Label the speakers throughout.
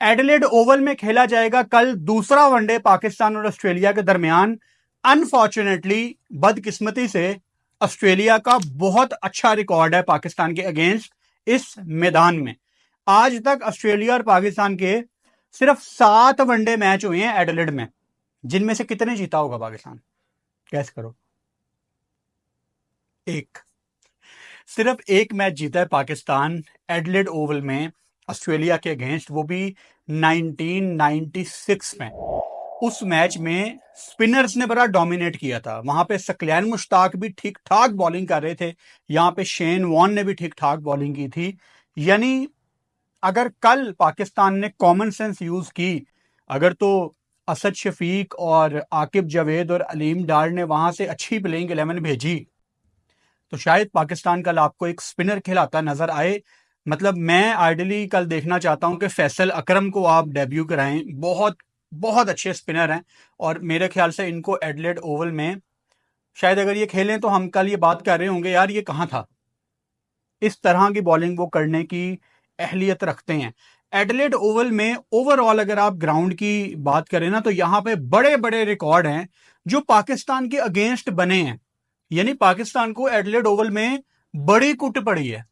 Speaker 1: Adelaide Oval में खेला जाएगा कल दूसरा वनडे पाकिस्तान और ऑस्ट्रेलिया के दरमियान। अनफॉर्चुनेटली, बदकिस्मती से, ऑस्ट्रेलिया का बहुत अच्छा रिकॉर्ड है पाकिस्तान के अगेंस्ट इस मैदान में। आज तक ऑस्ट्रेलिया और पाकिस्तान के सिर्फ 7 वनडे मैच हुए हैं एडिलेड में, जिनमें से कितने जीता होगा पाकिस्तान? गैस करो। एक। सिर्फ एक मैच जीता है पाकिस्तान एडिलेड ओवल में ऑस्ट्रेलिया के अगेंस्ट, वो भी 1996 में। उस मैच में स्पिनर्स ने बड़ा डोमिनेट किया था। वहां पे सकलैन मुश्ताक भी ठीक ठाक बॉलिंग कर रहे थे, यहां पे शेन वॉन ने भी ठीक ठाक बॉलिंग की थी। यानी अगर कल पाकिस्तान ने कॉमन सेंस यूज की, अगर तो असद शफीक और आकिब जावेद और अलीम डार ने वहां से अच्छी प्लेइंग 11 भेजी, तो शायद पाकिस्तान कल आपको एक स्पिनर खिलाता नजर आए। मतलब मैं आइडियली कल देखना चाहता हूं कि फैसल अकरम को आप डेब्यू कराएं। बहुत बहुत अच्छे स्पिनर हैं और मेरे ख्याल से इनको एडिलेड ओवल में शायद अगर ये खेलें तो हम कल ये बात कर रहे होंगे, यार ये कहां था। इस तरह की बॉलिंग वो करने की अहलियत रखते हैं। एडिलेड ओवल में ओवरऑल अगर आप ग्राउंड की बात करें ना, तो यहां पे बड़े बड़े रिकॉर्ड हैं जो पाकिस्तान के अगेंस्ट बने हैं। यानी पाकिस्तान को एडिलेड ओवल में बड़ी कुट पड़ी है।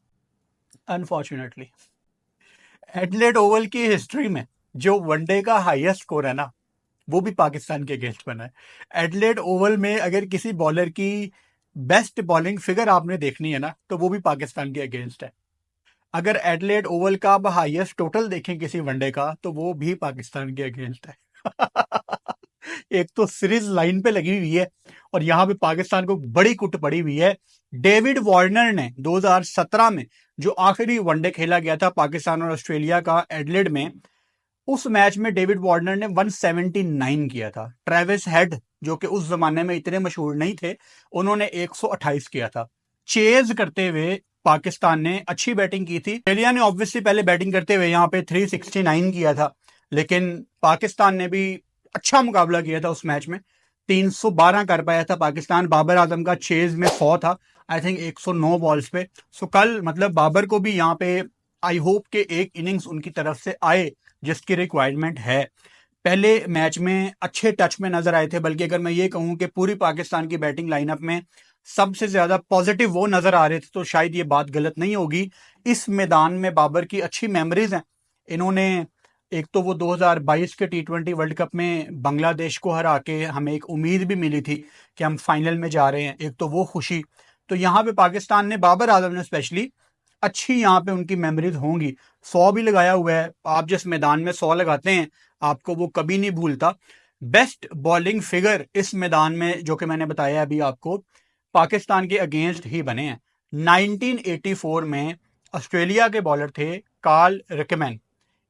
Speaker 1: अनफॉर्चुनेटली एडिलेड ओवल की हिस्ट्री में जो वनडे का हाईएस्ट स्कोर है ना, वो भी पाकिस्तान के अगेंस्ट बना है। एडिलेड ओवल में अगर किसी बॉलर की बेस्ट बॉलिंग फिगर आपने देखनी है ना, तो वो भी पाकिस्तान के अगेंस्ट है। अगर एडिलेड ओवल का आप हाईएस्ट टोटल देखें किसी वनडे का, तो वो भी पाकिस्तान के अगेंस्ट है। एक तो सीरीज लाइन पे लगी हुई है और यहां पे पाकिस्तान को बड़ी कुट पड़ी हुई है। डेविड वार्नर ने 2017 में जो आखिरी वनडे खेला गया था पाकिस्तान और ऑस्ट्रेलिया का एडिलेड में, उस मैच में डेविड वार्नर ने 179 किया था। ट्रेविस हेड, जो कि उस जमाने में इतने मशहूर नहीं थे, उन्होंने 128 किया था। चेज करते हुए पाकिस्तान ने अच्छी बैटिंग की थी। ऑस्ट्रेलिया ने ऑब्वियसली पहले बैटिंग करते हुए यहाँ पे 369 किया था, लेकिन पाकिस्तान ने भी अच्छा मुकाबला किया था उस मैच में। 312 कर पाया था पाकिस्तान। बाबर आजम का चेज में 100 था, आई थिंक 109 बॉल्स पे। सो कल मतलब बाबर को भी यहाँ पे आई होप के एक इनिंग्स उनकी तरफ से आए जिसकी रिक्वायरमेंट है। पहले मैच में अच्छे टच में नजर आए थे, बल्कि अगर मैं ये कहूं कि पूरी पाकिस्तान की बैटिंग लाइनअप में सबसे ज्यादा पॉजिटिव वो नजर आ रहे थे, तो शायद ये बात गलत नहीं होगी। इस मैदान में बाबर की अच्छी मेमोरीज हैं। इन्होंने एक तो वो 2022 के T20 वर्ल्ड कप में बांग्लादेश को हरा के हमें एक उम्मीद भी मिली थी कि हम फाइनल में जा रहे हैं, एक तो वो खुशी। तो यहाँ पे पाकिस्तान ने, बाबर आजम ने स्पेशली, अच्छी यहाँ पे उनकी मेमोरीज होंगी। 100 भी लगाया हुआ है। आप जिस मैदान में 100 लगाते हैं, आपको वो कभी नहीं भूलता। बेस्ट बॉलिंग फिगर इस मैदान में जो कि मैंने बताया अभी आपको, पाकिस्तान के अगेंस्ट ही बने हैं। 1984 में ऑस्ट्रेलिया के बॉलर थे कार्ल रिकमैन।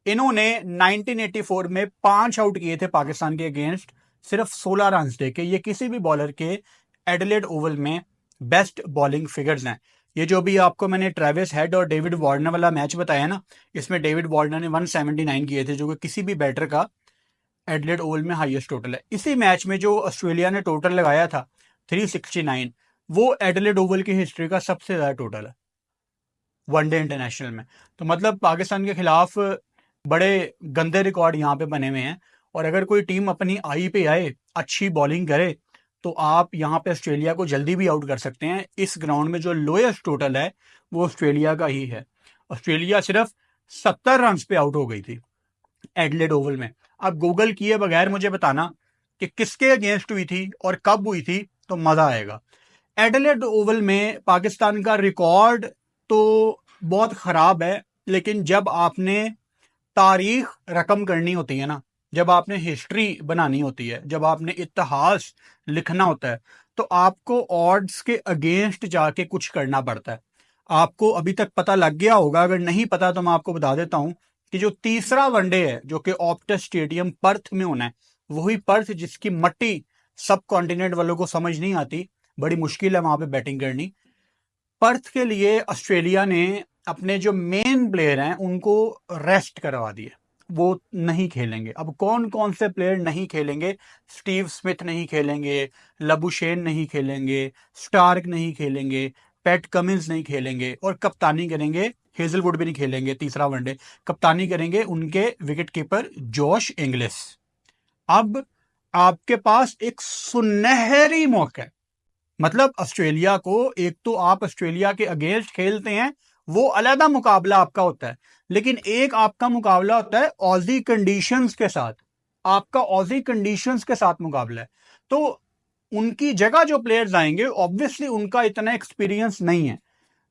Speaker 1: इन्होंने 1984 में 5 आउट किए थे पाकिस्तान के अगेंस्ट, सिर्फ 16 रन देके। ये किसी भी बॉलर के एडिलेड ओवल में बेस्ट बॉलिंग फिगर्स हैं। ये जो भी आपको मैंने ट्रेविस हेड और डेविड वार्नर वाला मैच बताया ना, इसमें डेविड वार्नर ने 179 किए थे, जो कि किसी भी बैटर का एडिलेड ओवल में हाईएस्ट टोटल है। इसी मैच में जो ऑस्ट्रेलिया ने टोटल लगाया था 369, वो एडिलेड ओवल की हिस्ट्री का सबसे ज्यादा टोटल है वनडे इंटरनेशनल में। तो मतलब पाकिस्तान के खिलाफ बड़े गंदे रिकॉर्ड यहाँ पे बने हुए हैं। और अगर कोई टीम अपनी आई पे आए, अच्छी बॉलिंग करे, तो आप यहाँ पे ऑस्ट्रेलिया को जल्दी भी आउट कर सकते हैं। इस ग्राउंड में जो लोएस्ट टोटल है वो ऑस्ट्रेलिया का ही है। ऑस्ट्रेलिया सिर्फ 70 रन पे आउट हो गई थी एडिलेड ओवल में। आप गूगल किए बगैर मुझे बताना कि किसके अगेंस्ट हुई थी और कब हुई थी, तो मजा आएगा। एडिलेड ओवल में पाकिस्तान का रिकॉर्ड तो बहुत खराब है, लेकिन जब आपने तारीख रकम करनी होती है ना, जब आपने हिस्ट्री बनानी होती है, जब आपने इतिहास लिखना होता है, तो आपको ऑड्स के अगेंस्ट जाके कुछ करना पड़ता है। आपको अभी तक पता लग गया होगा, अगर नहीं पता तो मैं आपको बता देता हूं कि जो तीसरा वनडे है जो कि ऑप्टस स्टेडियम पर्थ में होना है, वही पर्थ जिसकी मट्टी सब कॉन्टिनेंट वालों को समझ नहीं आती, बड़ी मुश्किल है वहां पे बैटिंग करनी। पर्थ के लिए ऑस्ट्रेलिया ने अपने जो मेन प्लेयर हैं उनको रेस्ट करवा दिए, वो नहीं खेलेंगे। अब कौन कौन से प्लेयर नहीं खेलेंगे? स्टीव स्मिथ नहीं खेलेंगे, लबुशेन नहीं खेलेंगे, स्टार्क नहीं खेलेंगे, पैट कमिंस नहीं खेलेंगे, और कप्तानी करेंगे हेजलवुड भी नहीं खेलेंगे तीसरा वनडे, कप्तानी करेंगे उनके विकेट कीपर जोश इंग्लिश। अब आपके पास एक सुनहरी मौका है, मतलब ऑस्ट्रेलिया को, एक तो आप ऑस्ट्रेलिया के अगेंस्ट खेलते हैं, वो अलग मुकाबला आपका होता है, लेकिन एक आपका मुकाबला होता है ऑजी कंडीशंस के साथ, आपका ऑजी कंडीशंस के साथ मुकाबला है। तो उनकी जगह जो प्लेयर्स आएंगे ऑब्वियसली उनका इतना एक्सपीरियंस नहीं है,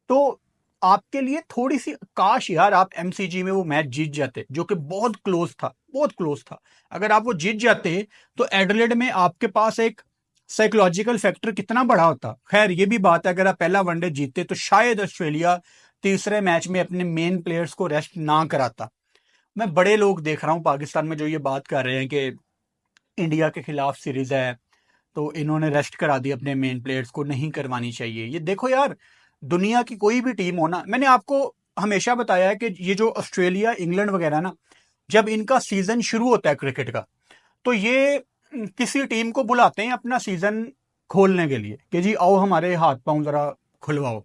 Speaker 1: तो आपके लिए थोड़ी सी, काश यार आप एमसीजी में वो मैच जीत जाते जो कि बहुत क्लोज था, बहुत क्लोज था। अगर आप वो जीत जाते तो एडिलेड में आपके पास एक साइकोलॉजिकल फैक्टर कितना बड़ा होता। खैर ये भी बात है, अगर आप पहला वनडे जीतते तो शायद ऑस्ट्रेलिया तीसरे मैच में अपने मेन प्लेयर्स को रेस्ट ना कराता। मैं बड़े लोग देख रहा हूं पाकिस्तान में जो ये बात कर रहे हैं कि इंडिया के खिलाफ सीरीज है तो इन्होंने रेस्ट करा दी अपने मेन प्लेयर्स को, नहीं करवानी चाहिए। ये देखो यार, दुनिया की कोई भी टीम हो ना, मैंने आपको हमेशा बताया है कि ये जो ऑस्ट्रेलिया इंग्लैंड वगैरह ना, जब इनका सीजन शुरू होता है क्रिकेट का, तो ये किसी टीम को बुलाते हैं अपना सीजन खोलने के लिए कि जी आओ हमारे हाथ पांव जरा खुलवाओ।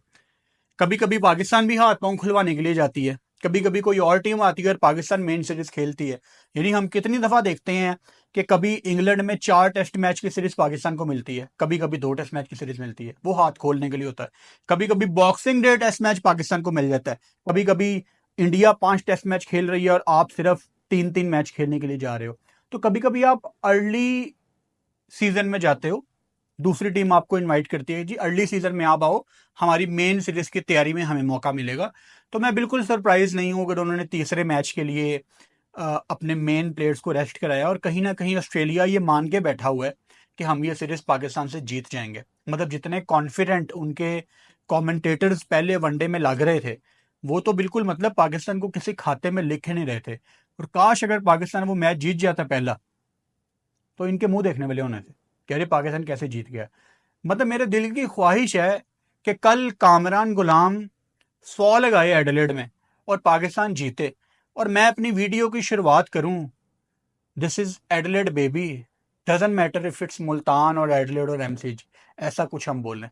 Speaker 1: कभी कभी पाकिस्तान भी हाथ पांव खुलवाने के लिए जाती है, कभी कभी कोई और टीम आती है और पाकिस्तान मेन सीरीज खेलती है। यानी हम कितनी दफा देखते हैं कि कभी इंग्लैंड में 4 टेस्ट मैच की सीरीज पाकिस्तान को मिलती है, कभी कभी 2 टेस्ट मैच की सीरीज मिलती है, वो हाथ खोलने के लिए होता है। कभी कभी Boxing Day test match Pakistan को मिल जाता है, कभी कभी इंडिया 5 टेस्ट मैच खेल रही है और आप सिर्फ 3-3 मैच खेलने के लिए जा रहे हो। तो कभी कभी आप अर्ली सीजन में जाते हो, दूसरी टीम आपको इनवाइट करती है जी अर्ली सीजन में आप आओ, हमारी मेन सीरीज की तैयारी में हमें मौका मिलेगा। तो मैं बिल्कुल सरप्राइज नहीं हूं अगर उन्होंने तीसरे मैच के लिए अपने मेन प्लेयर्स को रेस्ट कराया, और कहीं ना कहीं ऑस्ट्रेलिया ये मान के बैठा हुआ है कि हम ये सीरीज पाकिस्तान से जीत जाएंगे। मतलब जितने कॉन्फिडेंट उनके कॉमेंटेटर्स पहले वनडे में लग रहे थे, वो तो बिल्कुल मतलब पाकिस्तान को किसी खाते में लिख नहीं रहे थे। और काश अगर पाकिस्तान वो मैच जीत जाता पहला, तो इनके मुंह देखने वाले होने थे, कह रहे पाकिस्तान कैसे जीत गया। मतलब मेरे दिल की ख्वाहिश है कि कल कामरान गुलाम 100 लगाए एडिलेड में और पाकिस्तान जीते, और मैं अपनी वीडियो की शुरुआत करूं, this is Adelaide baby, doesn't matter if it's Multan और एडिलेड और एमसीजी, ऐसा कुछ हम बोलें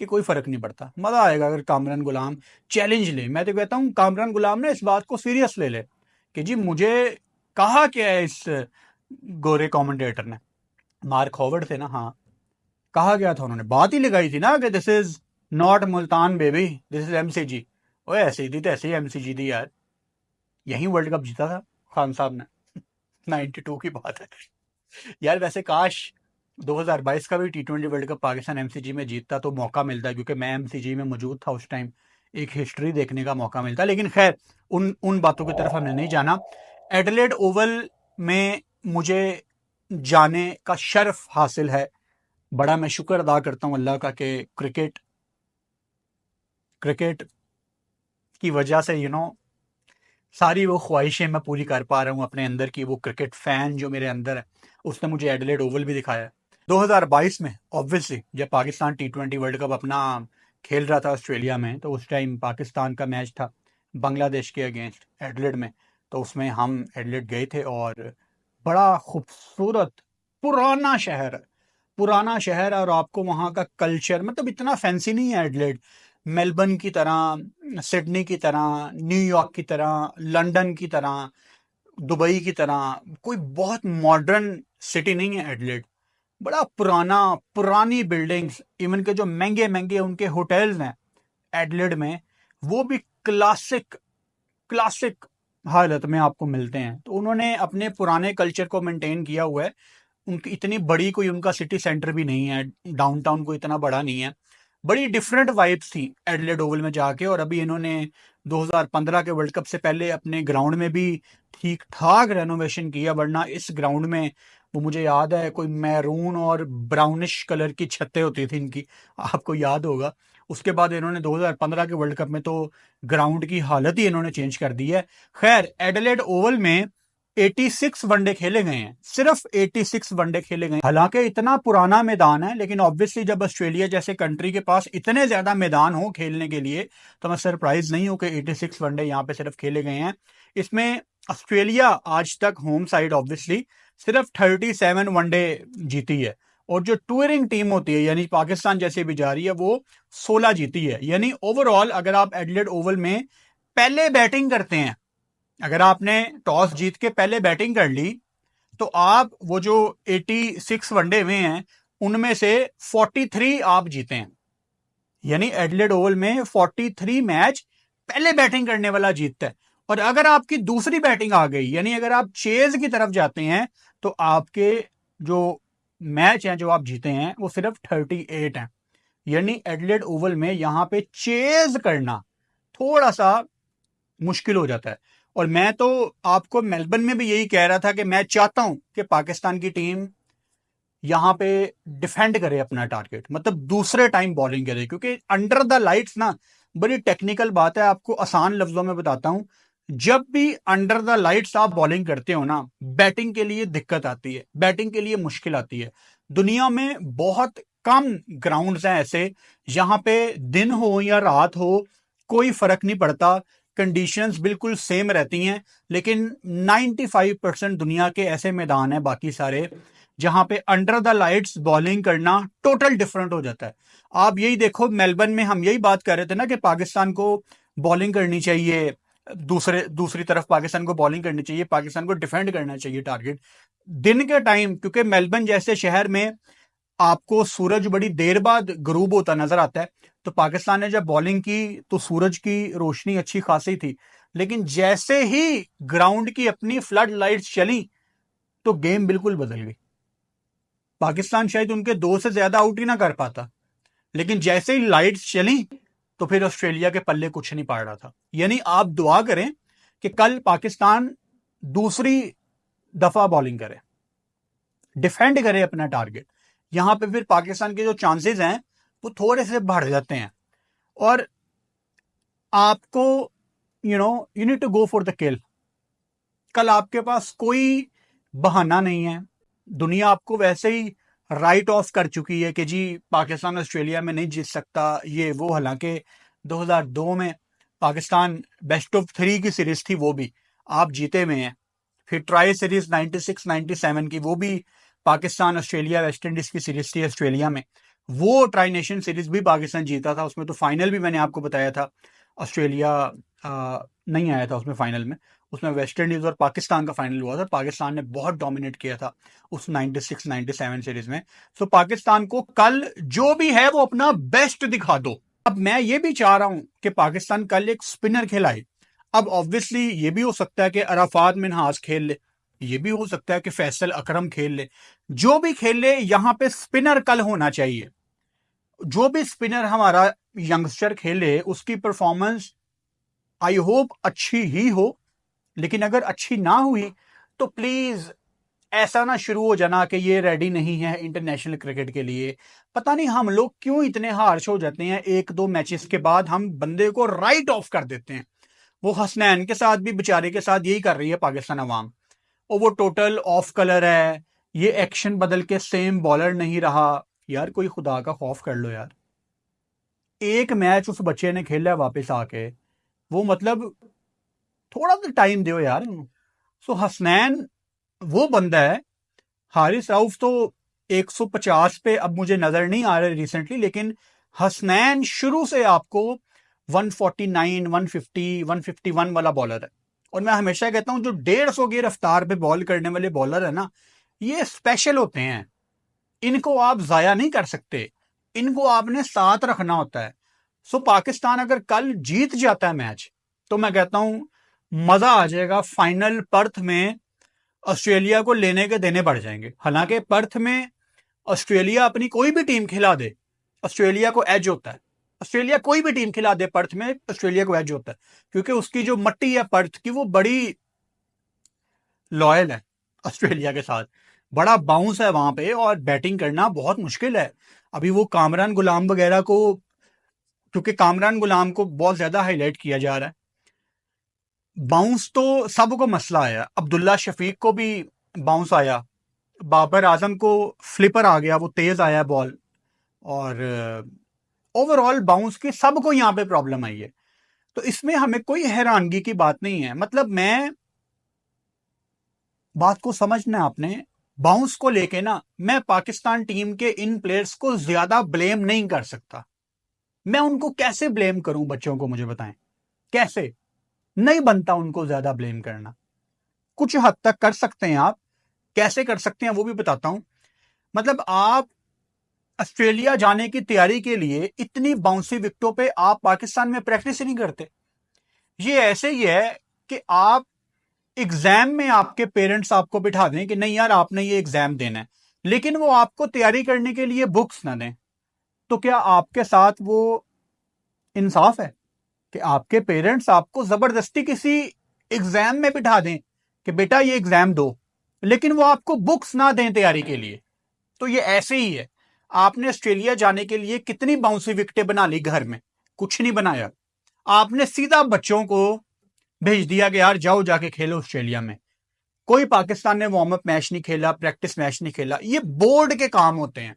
Speaker 1: कि कोई फर्क नहीं पड़ता। मजा आएगा अगर कामरान गुलाम चैलेंज ले। मैं तो कहता हूं कामरान गुलाम ने इस बात को सीरियस ले ले कि जी मुझे कहा क्या है इस गोरे कमेंटेटर ने, मार्क हॉवर्ड थे ना, हाँ, कहा गया था, उन्होंने बात ही लगाई थी ना कि this is not Multan baby, this is MCG. ओए ऐसे ही थी तो ऐसे ही एमसीजी थी यार, यही वर्ल्ड कप जीता था खान साहब ने, 92 की बात है यार। वैसे काश 2022 का भी T20 world cup Pakistan MCG में जीतता तो मौका मिलता, क्योंकि मैं एमसीजी में मौजूद था उस टाइम, एक हिस्ट्री देखने का मौका मिलता। लेकिन खैर उन उन बातों की तरफ हमने नहीं जाना। एडिलेड ओवल में मुझे जाने का शर्फ हासिल है, बड़ा मैं शुक्र अदा करता हूं अल्लाह का कि क्रिकेट क्रिकेट की वजह से सारी वो ख्वाहिशें मैं पूरी कर पा रहा हूँ अपने अंदर की, वो क्रिकेट फैन जो मेरे अंदर है उसने मुझे एडिलेड ओवल भी दिखाया है। 2022 में ऑब्वियसली जब पाकिस्तान T20 वर्ल्ड कप अपना खेल रहा था ऑस्ट्रेलिया में, तो उस टाइम पाकिस्तान का मैच था बांग्लादेश के अगेंस्ट एडिलेड में, तो उसमें हम एडिलेड गए थे। और बड़ा खूबसूरत पुराना शहर है, पुराना शहर, और आपको वहाँ का कल्चर मतलब इतना फैंसी नहीं है एडिलेड, मेलबर्न की तरह, सिडनी की तरह, न्यूयॉर्क की तरह, लंदन की तरह, दुबई की तरह कोई बहुत मॉडर्न सिटी नहीं है एडिलेड। बड़ा पुराना, पुरानी बिल्डिंग्स, इवन के जो महंगे महंगे उनके होटल्स हैं एडिलेड में, वो भी क्लासिक क्लासिक हालत में आपको मिलते हैं। तो उन्होंने अपने पुराने कल्चर को मेंटेन किया हुआ है। उनकी इतनी बड़ी कोई उनका सिटी सेंटर भी नहीं है, डाउनटाउन को इतना बड़ा नहीं है। बड़ी डिफरेंट वाइब्स थी एडिलेड ओवल में जाके। और अभी इन्होंने 2015 के वर्ल्ड कप से पहले अपने ग्राउंड में भी ठीक ठाक रेनोवेशन किया, वरना इस ग्राउंड में वो मुझे याद है कोई मैरून और ब्राउनिश कलर की छतें होती थी इनकी, आपको याद होगा। उसके बाद इन्होंने 2015 के वर्ल्ड कप में तो ग्राउंड की हालत ही इन्होंने चेंज कर दी है। खैर एडिलेड ओवल में 86 वनडे खेले गए हैं, सिर्फ 86 वनडे खेले गए। हालांकि इतना पुराना मैदान है, लेकिन ऑब्वियसली जब ऑस्ट्रेलिया जैसे कंट्री के पास इतने ज्यादा मैदान हो खेलने के लिए, तो मैं सरप्राइज नहीं हूं कि 86 वनडे यहाँ पे सिर्फ खेले गए हैं। इसमें ऑस्ट्रेलिया आज तक होम साइड ऑब्वियसली सिर्फ 37 वनडे जीती है, और जो टूरिंग टीम होती है यानी पाकिस्तान जैसे भी जा रही है वो 16 जीती है। यानी ओवरऑल अगर आप एडिलेड ओवल में पहले बैटिंग करते हैं, अगर आपने टॉस जीत के पहले बैटिंग कर ली तो आप वो जो 86 वनडे हुए हैं उनमें से 43 आप जीते हैं। यानी एडिलेड ओवल में 43 मैच पहले बैटिंग करने वाला जीतता है। और अगर आपकी दूसरी बैटिंग आ गई, यानी अगर आप चेज की तरफ जाते हैं, तो आपके जो मैच हैं जो आप जीते हैं वो सिर्फ 38 हैं। यानी एडिलेड ओवल में यहां पे चेज करना थोड़ा सा मुश्किल हो जाता है। और मैं तो आपको मेलबर्न में भी यही कह रहा था कि मैं चाहता हूं कि पाकिस्तान की टीम यहां पे डिफेंड करे अपना टारगेट, मतलब दूसरे टाइम बॉलिंग करे, क्योंकि अंडर द लाइट्स ना बड़ी टेक्निकल बात है। आपको आसान लफ्जों में बताता हूं, जब भी अंडर द लाइट्स आप बॉलिंग करते हो ना, बैटिंग के लिए दिक्कत आती है, बैटिंग के लिए मुश्किल आती है। दुनिया में बहुत कम ग्राउंड्स हैं ऐसे जहां पे दिन हो या रात हो कोई फर्क नहीं पड़ता, कंडीशंस बिल्कुल सेम रहती हैं। लेकिन 95% दुनिया के ऐसे मैदान हैं बाकी सारे जहां पे अंडर द लाइट्स बॉलिंग करना टोटल डिफरेंट हो जाता है। आप यही देखो, मेलबर्न में हम यही बात कर रहे थे ना कि पाकिस्तान को बॉलिंग करनी चाहिए, दूसरी तरफ पाकिस्तान को बॉलिंग करनी चाहिए, पाकिस्तान को डिफेंड करना चाहिए टारगेट दिन के टाइम, क्योंकि मेलबर्न जैसे शहर में आपको सूरज बड़ी देर बाद गरूब होता नजर आता है। तो पाकिस्तान ने जब बॉलिंग की तो सूरज की रोशनी अच्छी खासी थी, लेकिन जैसे ही ग्राउंड की अपनी फ्लड लाइट्स चली तो गेम बिल्कुल बदल गई। पाकिस्तान शायद उनके 2 से ज्यादा आउट ही ना कर पाता, लेकिन जैसे ही लाइट्स चली तो फिर ऑस्ट्रेलिया के पल्ले कुछ नहीं पड़ रहा था। यानी आप दुआ करें कि कल पाकिस्तान दूसरी दफा बॉलिंग करे, डिफेंड करे अपना टारगेट। यहां पे फिर पाकिस्तान के जो चांसेस हैं वो थोड़े से बढ़ जाते हैं। और आपको you need to go for the kill. कल आपके पास कोई बहाना नहीं है, दुनिया आपको वैसे ही राइट ऑफ कर चुकी है कि जी पाकिस्तान ऑस्ट्रेलिया में नहीं जीत सकता ये वो। हालांकि 2002 में पाकिस्तान बेस्ट ऑफ 3 की सीरीज थी, वो भी आप जीते हुए हैं। फिर ट्राई सीरीज 96 97 की, वो भी पाकिस्तान ऑस्ट्रेलिया वेस्ट इंडीज की सीरीज थी ऑस्ट्रेलिया में, वो ट्राई नेशन सीरीज भी पाकिस्तान जीता था। उसमें तो फाइनल भी मैंने आपको बताया था ऑस्ट्रेलिया नहीं आया था उसमें फाइनल में, उसमें वेस्ट इंडीज और पाकिस्तान का फाइनल हुआ था। पाकिस्तान ने बहुत डोमिनेट किया था उस 96 97 सीरीज में। सो पाकिस्तान को कल जो भी है वो अपना बेस्ट दिखा दो। अब मैं ये भी चाह रहा हूं कि पाकिस्तान कल एक स्पिनर खिलाए। अब ऑब्वियसली ये भी हो सकता है कि अराफात मिनहास खेल ले, ये भी हो सकता है कि फैसल अकरम खेल ले, जो भी खेल ले यहां पे स्पिनर कल होना चाहिए। जो भी स्पिनर हमारा यंगस्टर खेले उसकी परफॉर्मेंस आई होप अच्छी ही हो, लेकिन अगर अच्छी ना हुई तो प्लीज ऐसा ना शुरू हो जाना कि ये रेडी नहीं है इंटरनेशनल क्रिकेट के लिए। पता नहीं हम लोग क्यों इतने हार्श हो जाते हैं, 1-2 मैचेस के बाद हम बंदे को राइट ऑफ कर देते हैं। वो हसनैन के साथ भी, बेचारे के साथ यही कर रही है पाकिस्तान अवाम, और वो टोटल ऑफ कलर है, ये एक्शन बदल के सेम बॉलर नहीं रहा। यार कोई खुदा का खौफ कर लो यार, एक मैच उस बच्चे ने खेला वापस आके, वो मतलब थोड़ा सा टाइम दो यार। सो हसनैन वो बंदा है। हारिस राउफ तो 150 पे अब मुझे नजर नहीं आ रहे रिसेंटली, लेकिन हसनैन शुरू से आपको 149 150 151 वाला बॉलर है। और मैं हमेशा कहता हूं जो 150 की रफ्तार पे बॉल करने वाले बॉलर है ना, ये स्पेशल होते हैं, इनको आप जाया नहीं कर सकते, इनको आपने साथ रखना होता है। सो पाकिस्तान अगर कल जीत जाता है मैच तो मैं कहता हूं मजा आ जाएगा। फाइनल पर्थ में ऑस्ट्रेलिया को लेने के देने पड़ जाएंगे। हालांकि पर्थ में ऑस्ट्रेलिया अपनी कोई भी टीम खिला दे, ऑस्ट्रेलिया को एज होता है। ऑस्ट्रेलिया कोई भी टीम खिला दे पर्थ में, ऑस्ट्रेलिया को एज होता है, क्योंकि उसकी जो मट्टी है पर्थ की वो बड़ी लॉयल है ऑस्ट्रेलिया के साथ, बड़ा बाउंस है वहां पे, और बैटिंग करना बहुत मुश्किल है। अभी वो कामरान गुलाम वगैरह को, क्योंकि कामरान गुलाम को बहुत ज्यादा हाईलाइट किया जा रहा है, बाउंस तो सबको मसला आया, अब्दुल्ला शफीक को भी बाउंस आया, बाबर आजम को फ्लिपर आ गया, वो तेज आया बॉल, और ओवरऑल बाउंस की सबको यहां पे प्रॉब्लम आई है। तो इसमें हमें कोई हैरानगी की बात नहीं है। मतलब मैं बात को समझना है आपने, बाउंस को लेके ना मैं पाकिस्तान टीम के इन प्लेयर्स को ज्यादा ब्लेम नहीं कर सकता। मैं उनको कैसे ब्लेम करूं, बच्चों को मुझे बताएं कैसे। नहीं बनता उनको ज्यादा ब्लेम करना। कुछ हद तक कर सकते हैं आप, कैसे कर सकते हैं वो भी बताता हूं। मतलब आप ऑस्ट्रेलिया जाने की तैयारी के लिए इतनी बाउंसी विकेटों पे आप पाकिस्तान में प्रैक्टिस ही नहीं करते। ये ऐसे ही है कि आप एग्जाम में आपके पेरेंट्स आपको बिठा दें कि नहीं यार आपने ये एग्जाम देना है, लेकिन वो आपको तैयारी करने के लिए बुक्स ना दें, तो क्या आपके साथ वो इंसाफ है कि आपके पेरेंट्स आपको जबरदस्ती किसी एग्जाम में बिठा दें कि बेटा ये एग्जाम दो, लेकिन वो आपको बुक्स ना दें तैयारी के लिए? तो ये ऐसे ही है। आपने ऑस्ट्रेलिया जाने के लिए कितनी बाउंसी विकेटें बना ली घर में? कुछ नहीं बनाया। आपने सीधा बच्चों को भेज दिया कि यार जाओ जाके खेलो ऑस्ट्रेलिया में। कोई पाकिस्तान ने वार्म अप मैच नहीं खेला, प्रैक्टिस मैच नहीं खेला। ये बोर्ड के काम होते हैं।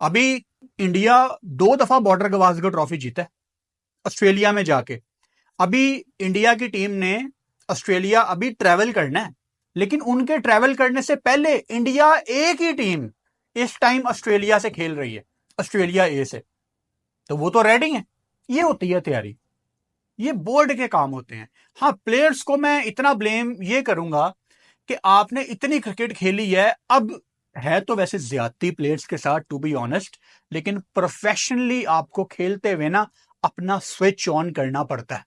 Speaker 1: अभी इंडिया 2 दफा बॉर्डर गवास्कर ट्रॉफी जीता है ऑस्ट्रेलिया में जाके। अभी इंडिया की टीम ने ऑस्ट्रेलिया अभी ट्रैवल करना है, लेकिन उनके ट्रैवल करने से पहले इंडिया एक ही टीम इस टाइम ऑस्ट्रेलिया से खेल रही है, ऑस्ट्रेलिया ए से। तो वो तो रेडी है। ये होती है तैयारी, ये बोर्ड के काम होते हैं। हाँ, प्लेयर्स को मैं इतना ब्लेम ये करूंगा कि आपने इतनी क्रिकेट खेली है, अब है तो वैसे ज्यादती प्लेयर्स के साथ टू बी ऑनेस्ट, लेकिन प्रोफेशनली आपको खेलते हुए ना अपना स्विच ऑन करना पड़ता है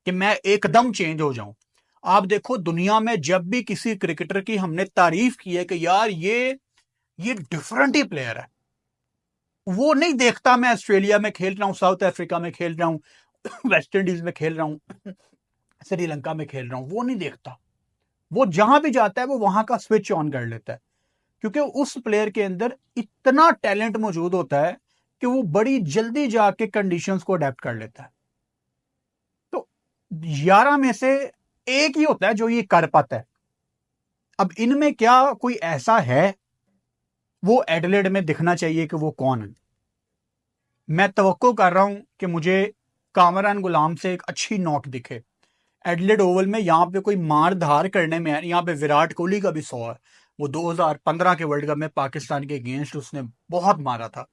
Speaker 1: कि मैं एकदम चेंज हो जाऊं। आप देखो दुनिया में जब भी किसी क्रिकेटर की हमने तारीफ की है कि यार ये डिफरेंट ही प्लेयर है, वो नहीं देखता मैं ऑस्ट्रेलिया में खेल रहा हूं, साउथ अफ्रीका में खेल रहा हूं, वेस्ट इंडीज में खेल रहा हूं, श्रीलंका में खेल रहा हूं, वो नहीं देखता। वो जहां भी जाता है वो वहां का स्विच ऑन कर लेता है, क्योंकि उस प्लेयर के अंदर इतना टैलेंट मौजूद होता है कि वो बड़ी जल्दी जाके कंडीशंस को अडेप्ट कर लेता है। तो 11 में से एक ही होता है जो ये कर पाता है। अब इनमें क्या कोई ऐसा है? वो एडिलेड में दिखना चाहिए कि वो कौन है। मैं तवक्को कर रहा हूं कि मुझे कामरान गुलाम से एक अच्छी नॉक दिखे एडिलेड ओवल में। यहां पे कोई मार धार करने में है, यहां पे विराट कोहली का भी 100 है। वो 2015 के वर्ल्ड कप में पाकिस्तान के अगेंस्ट उसने बहुत मारा था।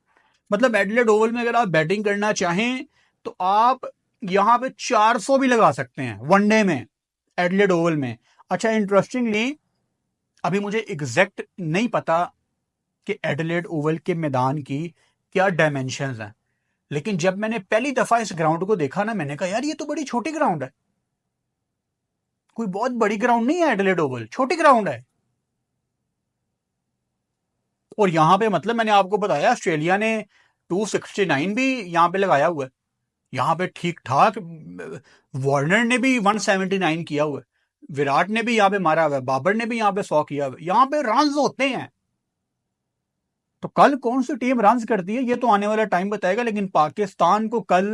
Speaker 1: मतलब एडिलेड ओवल में अगर आप बैटिंग करना चाहें तो आप यहां पे 400 भी लगा सकते हैं वनडे में, एडिलेड ओवल में। अच्छा, इंटरेस्टिंगली अभी मुझे एग्जैक्ट नहीं पता कि एडिलेड ओवल के मैदान की क्या डायमेंशंस हैं, लेकिन जब मैंने पहली दफा इस ग्राउंड को देखा ना, मैंने कहा यार ये तो बड़ी छोटी ग्राउंड है, कोई बहुत बड़ी ग्राउंड नहीं है एडिलेड ओवल, छोटी ग्राउंड है। और यहां पे मतलब मैंने आपको बताया ऑस्ट्रेलिया ने 269 भी यहां पे लगाया हुआ है, यहां पे ठीक ठाक। वार्नर ने भी 179 किया हुआ है, विराट ने भी यहां पे मारा हुआ है, बाबर ने भी यहां पे 100 किया हुआ है। यहां पे रन्स होते हैं। तो कल कौन सी टीम रन्स करती है ये तो आने वाला टाइम बताएगा, लेकिन पाकिस्तान को कल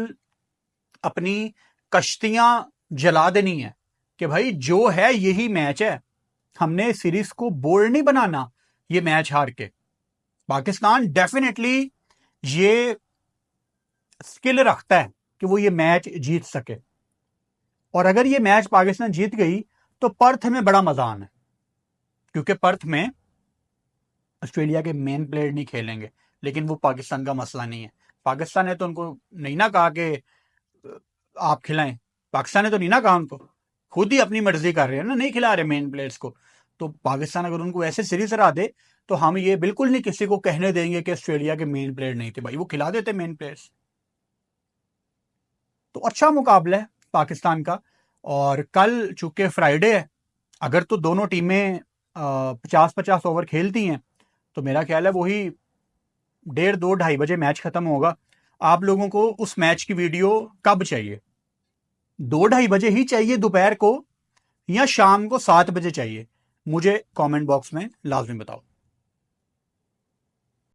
Speaker 1: अपनी कश्तियां जला देनी है कि भाई जो है यही मैच है, हमने सीरीज को बोल्ड नहीं बनाना ये मैच हार के। पाकिस्तान डेफिनेटली ये स्किल रखता है कि वो ये मैच जीत सके, और अगर ये मैच पाकिस्तान जीत गई तो पर्थ में बड़ा मजा आना है, क्योंकि पर्थ में ऑस्ट्रेलिया के मेन प्लेयर नहीं खेलेंगे। लेकिन वो पाकिस्तान का मसला नहीं है। पाकिस्तान ने तो उनको नहीं ना कहा कि आप खिलाएं, पाकिस्तान ने तो नहीं ना कहा उनको, खुद ही अपनी मर्जी कर रहे हैं ना, नहीं खिला रहे मेन प्लेयर्स को। तो पाकिस्तान अगर उनको ऐसे सीरीज हरा दे तो हम ये बिल्कुल नहीं किसी को कहने देंगे कि ऑस्ट्रेलिया के मेन प्लेयर नहीं थे, भाई वो खिला देते मेन प्लेयर्स। तो अच्छा मुकाबला है पाकिस्तान का। और कल चूंकि फ्राइडे है, अगर तो दोनों टीमें 50-50 ओवर खेलती हैं तो मेरा ख्याल है वही 1:30-2:30 बजे मैच खत्म होगा। आप लोगों को उस मैच की वीडियो कब चाहिए? 2:30 बजे ही चाहिए दोपहर को, या शाम को 7 बजे चाहिए? मुझे कमेंट बॉक्स में लाजमी बताओ।